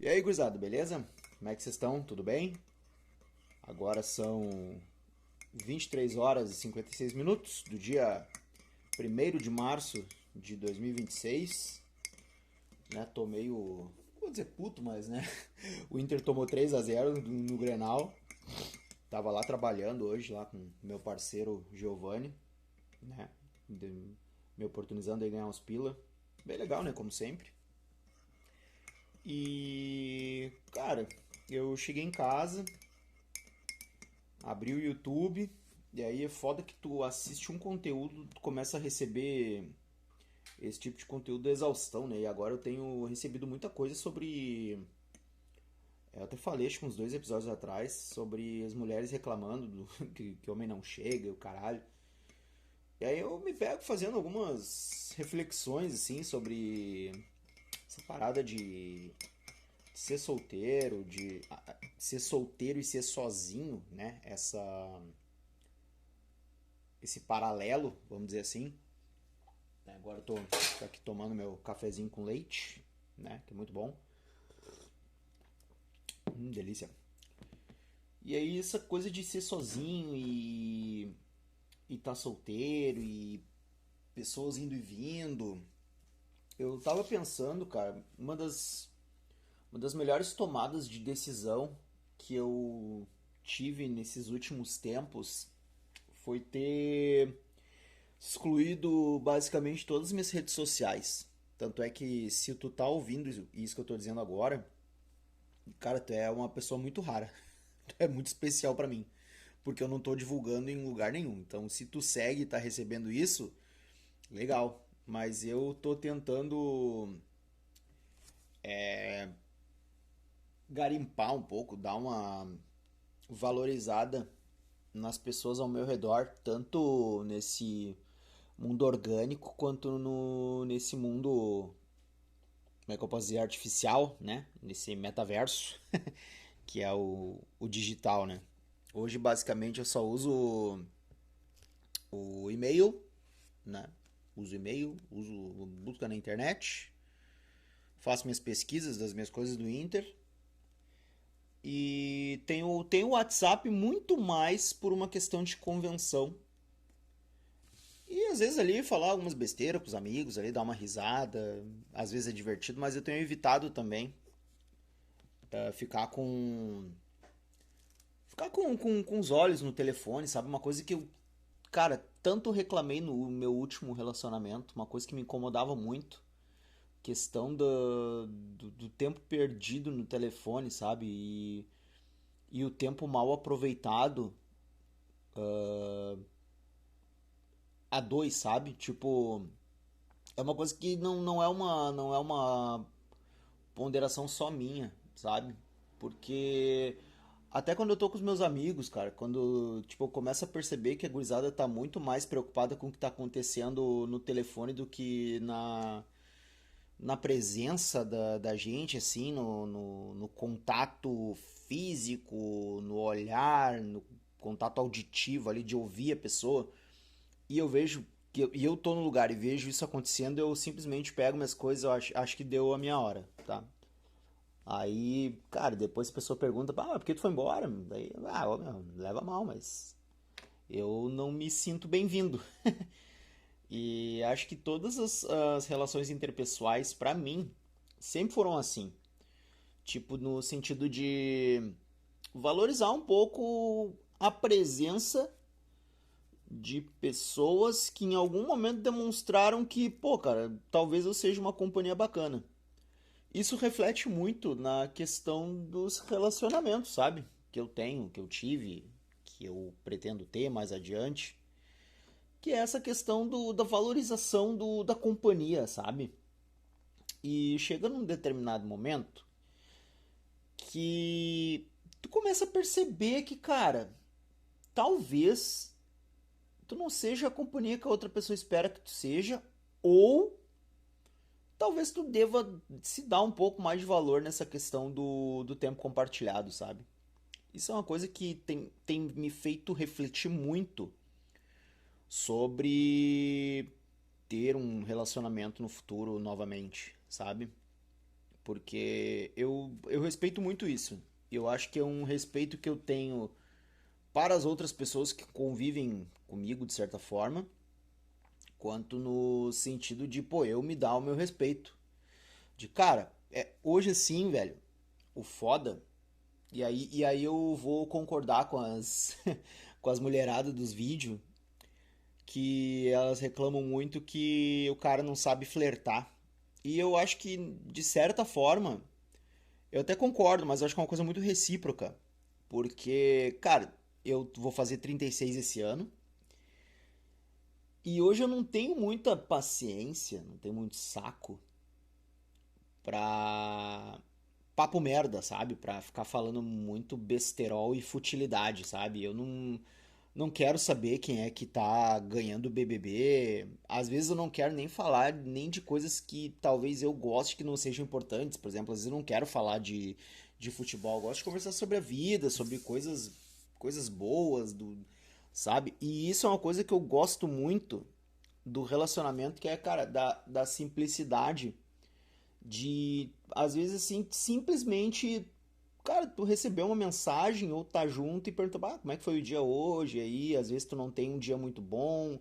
E aí, gurizada, beleza? Como é que vocês estão? Tudo bem? Agora são 23 horas e 56 minutos do dia 1º de março de 2026, né? Tô meio, não vou dizer puto, mas né? O Inter tomou 3-0 no Grenal. Tava lá trabalhando hoje lá com meu parceiro Giovanni, né? Me oportunizando aí ganhar uns pila. Bem legal, né? Como sempre. E, cara, eu cheguei em casa, abri o YouTube, e aí é foda que tu assiste um conteúdo, tu começa a receber esse tipo de conteúdo exaustão, né? E agora eu tenho recebido muita coisa sobre. Eu até falei, acho que uns 2 episódios atrás, sobre as mulheres reclamando que homem não chega e o caralho. E aí eu me pego fazendo algumas reflexões, assim, sobre essa parada de ser solteiro, de ser solteiro e ser sozinho, né? Esse paralelo, vamos dizer assim. Agora eu tô aqui tomando meu cafezinho com leite, né? Que é muito bom. Delícia. E aí essa coisa de ser sozinho e tá solteiro e pessoas indo e vindo. Eu tava pensando, cara, uma das melhores tomadas de decisão que eu tive nesses últimos tempos foi ter excluído basicamente todas as minhas redes sociais. Tanto é que se tu tá ouvindo isso que eu tô dizendo agora, cara, tu é uma pessoa muito rara. Tu é muito especial pra mim. Porque eu não tô divulgando em lugar nenhum. Então, se tu segue e tá recebendo isso, legal. Mas eu tô tentando garimpar um pouco, dar uma valorizada nas pessoas ao meu redor, tanto nesse mundo orgânico quanto nesse mundo, como é que eu posso dizer, artificial, né? Nesse metaverso, que é o digital, né? Hoje, basicamente, eu só uso o e-mail, né? Uso e-mail, uso busca na internet, faço minhas pesquisas das minhas coisas do Inter e tenho o WhatsApp muito mais por uma questão de convenção. E às vezes ali falar algumas besteiras com os amigos, ali dar uma risada, às vezes é divertido, mas eu tenho evitado também ficar com os olhos no telefone, sabe? Uma coisa que eu, cara, tanto reclamei no meu último relacionamento, uma coisa que me incomodava muito, questão do tempo perdido no telefone, sabe? E o tempo mal aproveitado a dois, sabe? Tipo, é uma coisa que não é uma ponderação só minha, sabe? Porque até quando eu tô com os meus amigos, cara, quando tipo, eu começo a perceber que a gurizada tá muito mais preocupada com o que tá acontecendo no telefone do que na presença da gente, assim, no contato físico, no olhar, no contato auditivo ali, de ouvir a pessoa. E eu vejo e eu tô no lugar e vejo isso acontecendo, eu simplesmente pego minhas coisas, eu acho que deu a minha hora, tá? Aí, cara, depois a pessoa pergunta, por que tu foi embora? Daí, ô, meu, leva mal, mas eu não me sinto bem-vindo. E acho que todas as relações interpessoais, pra mim, sempre foram assim. Tipo, no sentido de valorizar um pouco a presença de pessoas que em algum momento demonstraram que, pô, cara, talvez eu seja uma companhia bacana. Isso reflete muito na questão dos relacionamentos, sabe? Que eu tenho, que eu tive, que eu pretendo ter mais adiante. Que é essa questão da valorização da companhia, sabe? E chega num determinado momento que tu começa a perceber que, cara, talvez tu não seja a companhia que a outra pessoa espera que tu seja, ou talvez tu deva se dar um pouco mais de valor nessa questão do tempo compartilhado, sabe? Isso é uma coisa que tem me feito refletir muito sobre ter um relacionamento no futuro novamente, sabe? Porque eu respeito muito isso. Eu acho que é um respeito que eu tenho para as outras pessoas que convivem comigo de certa forma, quanto no sentido de, pô, eu me dar o meu respeito. De cara, hoje sim, velho, o foda. E aí eu vou concordar com as com as mulheradas dos vídeos que elas reclamam muito que o cara não sabe flertar. E eu acho que de certa forma, eu até concordo, mas eu acho que é uma coisa muito recíproca, porque, cara, eu vou fazer 36 esse ano. E hoje eu não tenho muita paciência, não tenho muito saco pra papo merda, sabe? Pra ficar falando muito besterol e futilidade, sabe? Eu não quero saber quem é que tá ganhando o BBB. Às vezes eu não quero nem falar nem de coisas que talvez eu goste que não sejam importantes. Por exemplo, às vezes eu não quero falar de futebol. Eu gosto de conversar sobre a vida, sobre coisas boas, sabe? E isso é uma coisa que eu gosto muito do relacionamento, que é, cara, da simplicidade de, às vezes, assim, simplesmente, cara, tu recebeu uma mensagem ou tá junto e pergunta, ah, como é que foi o dia hoje? Aí, às vezes tu não tem um dia muito bom,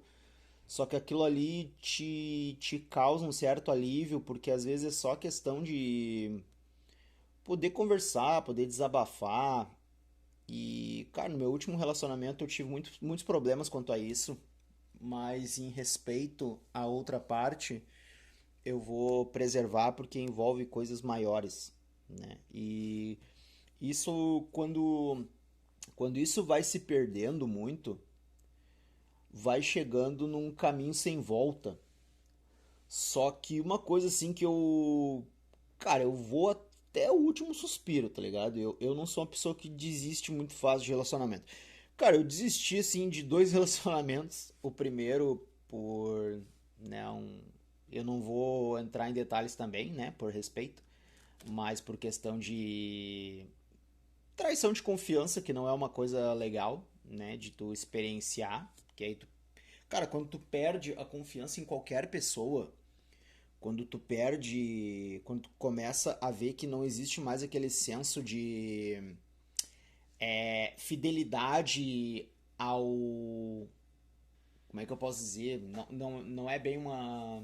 só que aquilo ali te causa um certo alívio, porque às vezes é só questão de poder conversar, poder desabafar. E, cara, no meu último relacionamento eu tive muitos problemas quanto a isso, mas em respeito à outra parte, eu vou preservar porque envolve coisas maiores, né? E isso quando isso vai se perdendo muito, vai chegando num caminho sem volta. Só que uma coisa assim que cara, eu vou até o último suspiro, tá ligado? Eu não sou uma pessoa que desiste muito fácil de relacionamento. Cara, eu desisti assim de dois relacionamentos. O primeiro por, né, eu não vou entrar em detalhes também, né, por respeito, mas por questão de traição de confiança, que não é uma coisa legal, né, de tu experienciar, que aí tu, cara, quando tu perde a confiança em qualquer pessoa, quando tu começa a ver que não existe mais aquele senso de fidelidade ao, como é que eu posso dizer? Não é bem uma,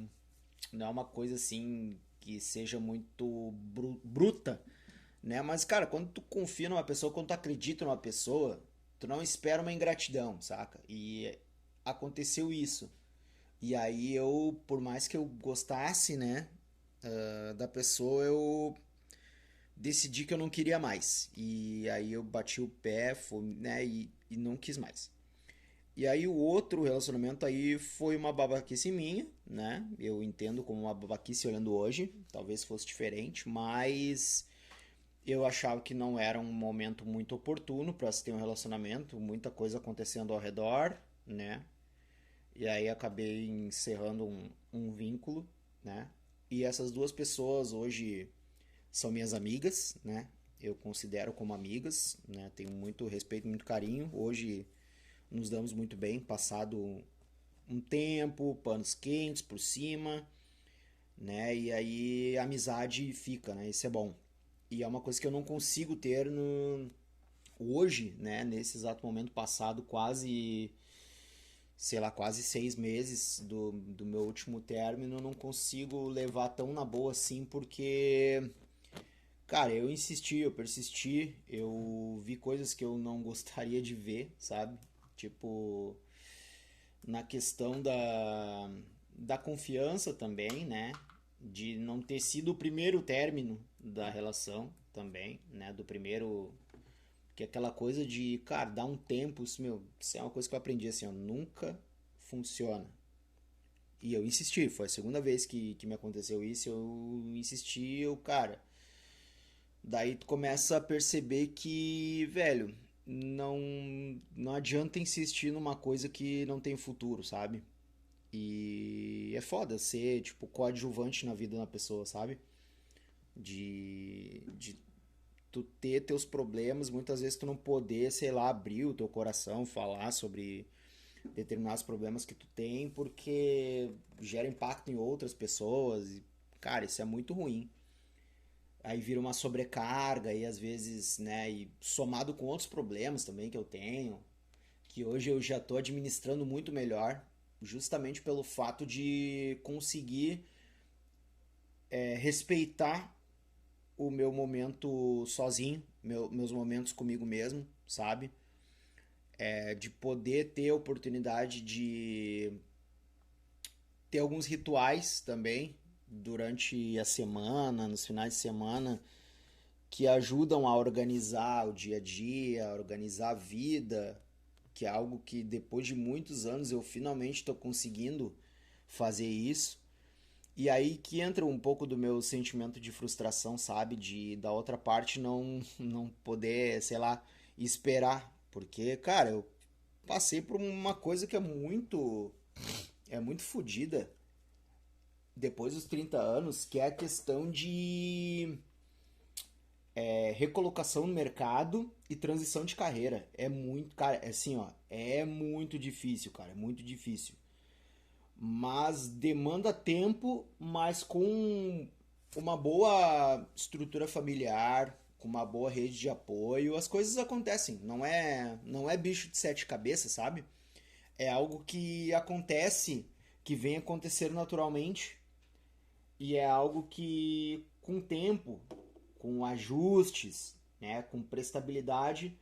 não é uma coisa assim que seja muito bruta, né? Mas, cara, quando tu confia numa pessoa, quando tu acredita numa pessoa, tu não espera uma ingratidão, saca? E aconteceu isso. E aí eu, por mais que eu gostasse, né, da pessoa, eu decidi que eu não queria mais. E aí eu bati o pé, né, e não quis mais. E aí o outro relacionamento aí foi uma babaquice minha, né? Eu entendo como uma babaquice olhando hoje, talvez fosse diferente, mas eu achava que não era um momento muito oportuno para se ter um relacionamento, muita coisa acontecendo ao redor, né? E aí acabei encerrando um vínculo, né? E essas duas pessoas hoje são minhas amigas, né? Eu considero como amigas, né? Tenho muito respeito, muito carinho. Hoje nos damos muito bem, passado um tempo, panos quentes por cima, né? E aí a amizade fica, né? Isso é bom. E é uma coisa que eu não consigo ter hoje, né? Nesse exato momento passado, quase, sei lá, quase 6 meses do meu último término, eu não consigo levar tão na boa assim, porque, cara, eu insisti, eu persisti, eu vi coisas que eu não gostaria de ver, sabe? Tipo, na questão da confiança também, né? De não ter sido o primeiro término da relação também, né? Do primeiro. Que é aquela coisa de, cara, dar um tempo, isso é uma coisa que eu aprendi assim, ó, nunca funciona. E eu insisti, foi a segunda vez que me aconteceu isso, eu insisti, cara, daí tu começa a perceber que, velho, não, não adianta insistir numa coisa que não tem futuro, sabe? E é foda ser, tipo, coadjuvante na vida da pessoa, sabe? De tu ter teus problemas, muitas vezes tu não poder, sei lá, abrir o teu coração, falar sobre determinados problemas que tu tem, porque gera impacto em outras pessoas. E, cara, isso é muito ruim. Aí vira uma sobrecarga e às vezes, né, e somado com outros problemas também que eu tenho, que hoje eu já estou administrando muito melhor, justamente pelo fato de conseguir respeitar o meu momento sozinho, meus momentos comigo mesmo, sabe? De poder ter a oportunidade de ter alguns rituais também durante a semana, nos finais de semana, que ajudam a organizar o dia a dia, a organizar a vida, que é algo que depois de muitos anos eu finalmente estou conseguindo fazer isso. E aí que entra um pouco do meu sentimento de frustração, sabe? De da outra parte não poder, sei lá, esperar. Porque, cara, eu passei por uma coisa que é muito fodida depois dos 30 anos, que é a questão de recolocação no mercado e transição de carreira. É muito, cara, é assim, ó, é muito difícil, cara, é muito difícil. Mas demanda tempo, mas com uma boa estrutura familiar, com uma boa rede de apoio, as coisas acontecem. Não é bicho de sete cabeças, sabe? É algo que acontece, que vem acontecer naturalmente e é algo que com tempo, com ajustes, né, com prestabilidade,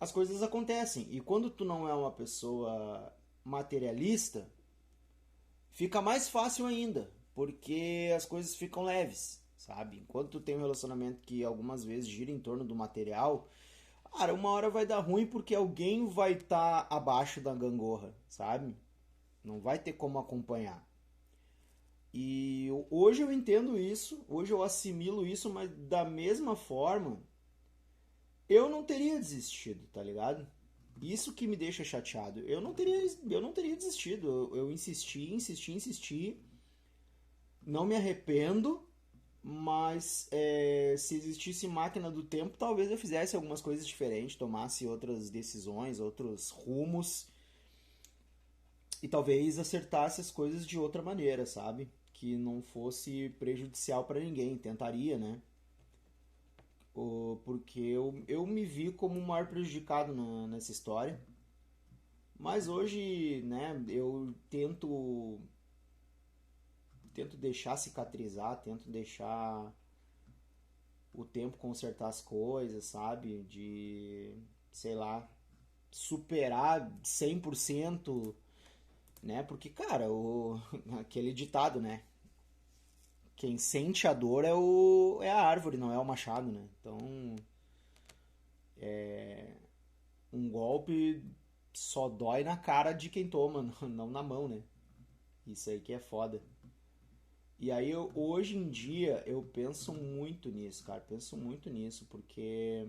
as coisas acontecem. E quando tu não é uma pessoa materialista, fica mais fácil ainda, porque as coisas ficam leves, sabe? Enquanto tu tem um relacionamento que algumas vezes gira em torno do material, cara, uma hora vai dar ruim porque alguém vai estar abaixo da gangorra, sabe? Não vai ter como acompanhar. E hoje eu entendo isso, hoje eu assimilo isso, mas da mesma forma, eu não teria desistido, tá ligado? Isso que me deixa chateado. Eu não teria desistido. Eu insisti, insisti, insisti. Não me arrependo, mas se existisse máquina do tempo, talvez eu fizesse algumas coisas diferentes, tomasse outras decisões, outros rumos e talvez acertasse as coisas de outra maneira, sabe? Que não fosse prejudicial para ninguém. Tentaria, né? Porque eu me vi como o maior prejudicado nessa história. Mas hoje, né, eu tento deixar cicatrizar, tento deixar o tempo consertar as coisas, sabe? De, sei lá, superar 100%, né? Porque, cara, aquele ditado, né? Quem sente a dor é a árvore, não é o machado, né? Então, um golpe só dói na cara de quem toma, não na mão, né? Isso aí que é foda. E aí, hoje em dia, eu penso muito nisso, cara. Penso muito nisso, porque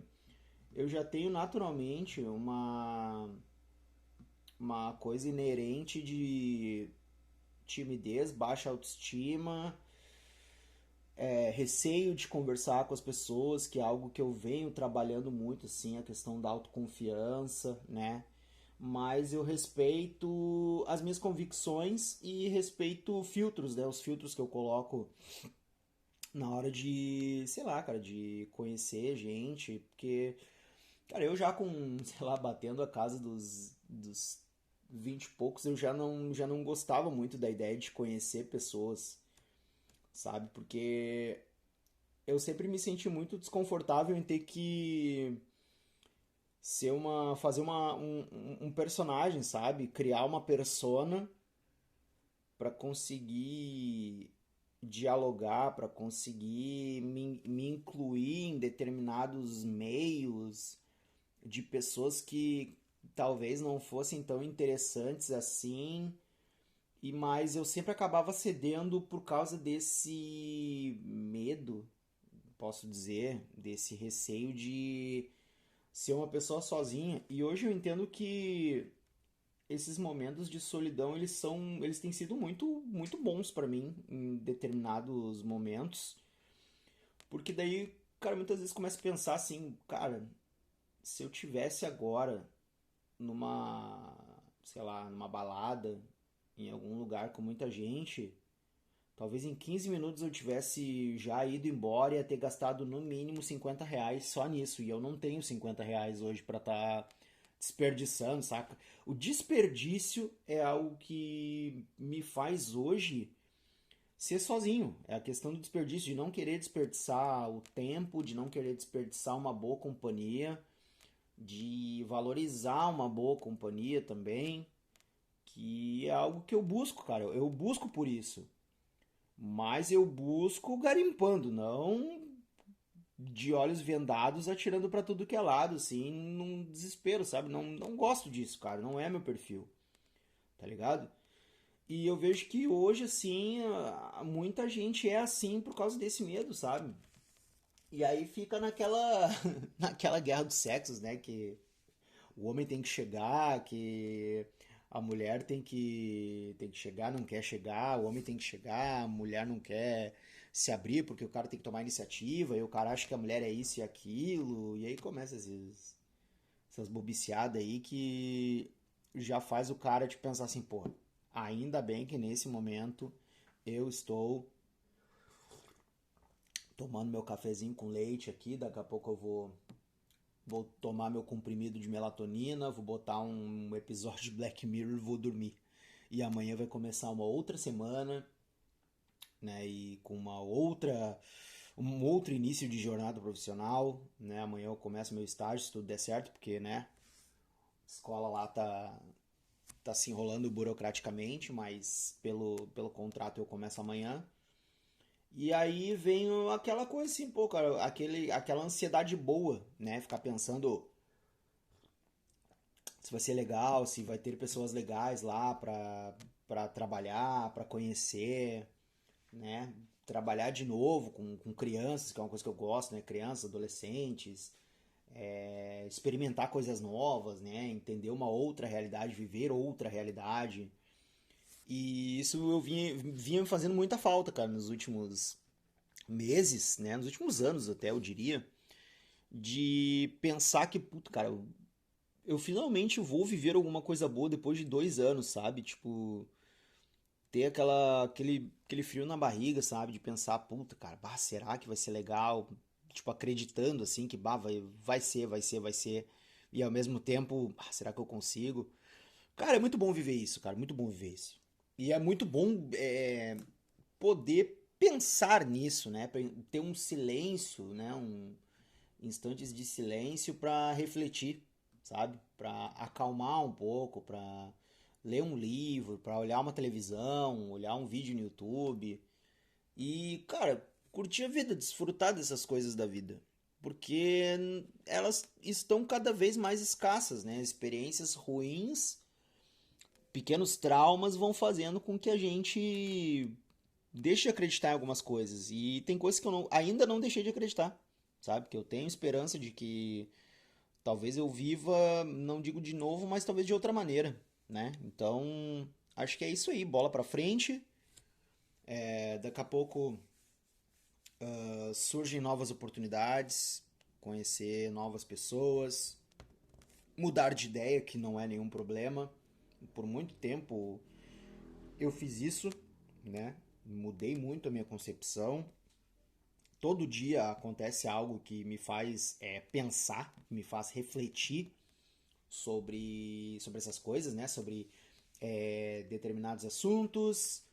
eu já tenho naturalmente uma coisa inerente de timidez, baixa autoestima, receio de conversar com as pessoas, que é algo que eu venho trabalhando muito, assim, a questão da autoconfiança, né? Mas eu respeito as minhas convicções e respeito filtros, né? Os filtros que eu coloco na hora de, sei lá, cara, de conhecer gente, porque, cara, eu já com, sei lá, batendo a casa dos 20 e poucos, eu já não gostava muito da ideia de conhecer pessoas, sabe? Porque eu sempre me senti muito desconfortável em ter que fazer um personagem, sabe? Criar uma persona para conseguir dialogar, para conseguir me incluir em determinados meios de pessoas que talvez não fossem tão interessantes assim, e mas eu sempre acabava cedendo por causa desse medo, posso dizer, desse receio de ser uma pessoa sozinha. E hoje eu entendo que esses momentos de solidão eles têm sido muito muito bons pra mim em determinados momentos, porque daí, cara, muitas vezes começo a pensar assim, cara, se eu tivesse agora numa, sei lá, numa balada, em algum lugar com muita gente, Talvez em 15 minutos eu tivesse já ido embora e ia ter gastado no mínimo R$ 50 só nisso. E eu não tenho R$ 50 hoje pra estar desperdiçando, saca? O desperdício é algo que me faz hoje ser sozinho. É a questão do desperdício, de não querer desperdiçar o tempo, de não querer desperdiçar uma boa companhia, de valorizar uma boa companhia também, que é algo que eu busco, cara. Eu busco por isso. Mas eu busco garimpando, não de olhos vendados atirando pra tudo que é lado, assim, num desespero, sabe? Não gosto disso, cara. Não é meu perfil, tá ligado? E eu vejo que hoje, assim, muita gente é assim por causa desse medo, sabe? E aí fica naquela, naquela guerra dos sexos, né? Que o homem tem que chegar, que a mulher tem que chegar, não quer chegar, o homem tem que chegar, a mulher não quer se abrir porque o cara tem que tomar iniciativa, e o cara acha que a mulher é isso e aquilo, e aí começa essas bobiciadas aí que já faz o cara te pensar assim, pô, ainda bem que nesse momento eu estou tomando meu cafezinho com leite aqui, daqui a pouco eu vou tomar meu comprimido de melatonina, vou botar um episódio de Black Mirror e vou dormir. E amanhã vai começar uma outra semana, né? E com um outro início de jornada profissional, né? Amanhã eu começo meu estágio, se tudo der certo, porque, né? A escola lá tá se enrolando burocraticamente, mas pelo contrato eu começo amanhã. E aí vem aquela coisa assim, pô, cara, aquela ansiedade boa, né? Ficar pensando se vai ser legal, se vai ter pessoas legais lá pra trabalhar, pra conhecer, né? Trabalhar de novo com crianças, que é uma coisa que eu gosto, né? Crianças, adolescentes, experimentar coisas novas, né? Entender uma outra realidade, viver outra realidade. E isso eu vinha me fazendo muita falta, cara, nos últimos meses, né? Nos últimos anos até, eu diria, de pensar que, puto, cara, eu finalmente vou viver alguma coisa boa depois de 2 anos, sabe? Tipo, ter aquele frio na barriga, sabe? De pensar, puta, cara, bah, será que vai ser legal? Tipo, acreditando, assim, que, bah, vai ser, vai ser, vai ser. E ao mesmo tempo, ah, será que eu consigo? Cara, é muito bom viver isso, cara, muito bom viver isso. E é muito bom poder pensar nisso, né? Pra ter um silêncio, né? Instantes de silêncio para refletir, sabe? Para acalmar um pouco, para ler um livro, para olhar uma televisão, olhar um vídeo no YouTube e, cara, curtir a vida, desfrutar dessas coisas da vida. Porque elas estão cada vez mais escassas, né? Experiências ruins, pequenos traumas vão fazendo com que a gente deixe de acreditar em algumas coisas. E tem coisas que eu ainda não deixei de acreditar, sabe? Que eu tenho esperança de que talvez eu viva, não digo de novo, mas talvez de outra maneira, né? Então, acho que é isso aí, bola pra frente. Daqui a pouco surgem novas oportunidades, conhecer novas pessoas, mudar de ideia, que não é nenhum problema. Por muito tempo eu fiz isso, né? Mudei muito a minha concepção. Todo dia acontece algo que me faz pensar, me faz refletir sobre essas coisas, né? Sobre determinados assuntos.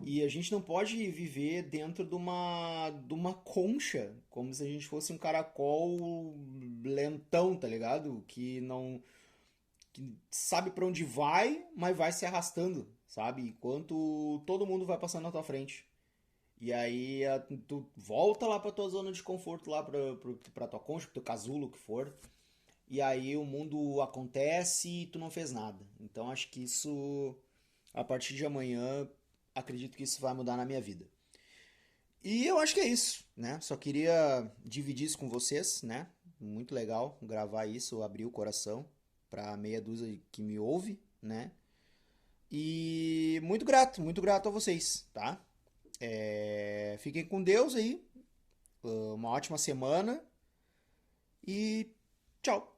E a gente não pode viver dentro de uma concha, como se a gente fosse um caracol lentão, tá ligado? Que não que sabe para onde vai, mas vai se arrastando, sabe? Enquanto todo mundo vai passando na tua frente. E aí tu volta lá pra tua zona de conforto, lá pra tua concha, pro teu casulo, o que for. E aí o mundo acontece e tu não fez nada. Então acho que isso, a partir de amanhã, acredito que isso vai mudar na minha vida. E eu acho que é isso, né? Só queria dividir isso com vocês, né? Muito legal gravar isso, abrir o coração pra meia dúzia que me ouve, né? E muito grato a vocês, tá? Fiquem com Deus aí, uma ótima semana e tchau!